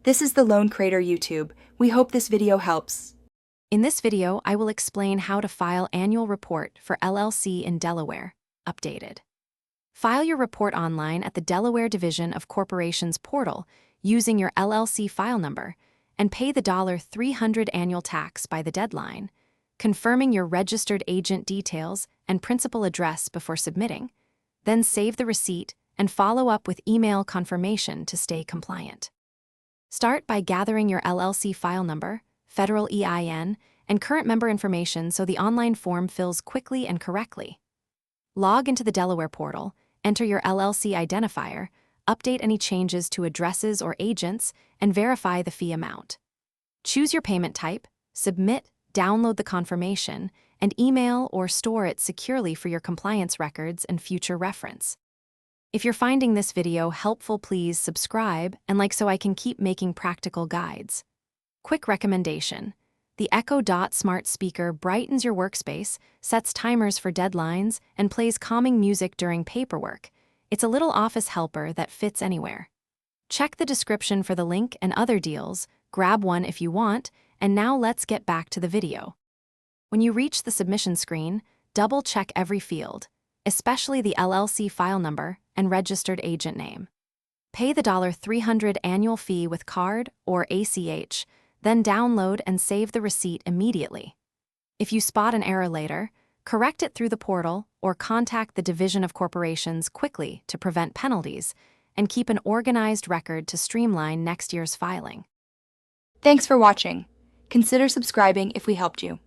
This is the Loan Creator YouTube. We hope this video helps. In this video, I will explain how to file annual report for LLC in Delaware, updated. File your report online at the Delaware Division of Corporations portal using your LLC file number and pay the $300 annual tax by the deadline, confirming your registered agent details and principal address before submitting. Then save the receipt and follow up with email confirmation to stay compliant. Start by gathering your LLC file number, federal EIN, and current member information so the online form fills quickly and correctly. Log into the Delaware portal, enter your LLC identifier, update any changes to addresses or agents, and verify the fee amount. Choose your payment type, submit, download the confirmation, and email or store it securely for your compliance records and future reference. If you're finding this video helpful, please subscribe and like so I can keep making practical guides. Quick recommendation: the Echo Dot smart speaker brightens your workspace, sets timers for deadlines, and plays calming music during paperwork. It's a little office helper that fits anywhere. Check the description for the link and other deals, grab one if you want, and now let's get back to the video. When you reach the submission screen, double-check every field, especially the LLC file number and registered agent name. Pay the $300 annual fee with card or ACH, then download and save the receipt immediately. If you spot an error later, correct it through the portal or contact the Division of Corporations quickly to prevent penalties, and keep an organized record to streamline next year's filing. Thanks for watching. Consider subscribing if we helped you.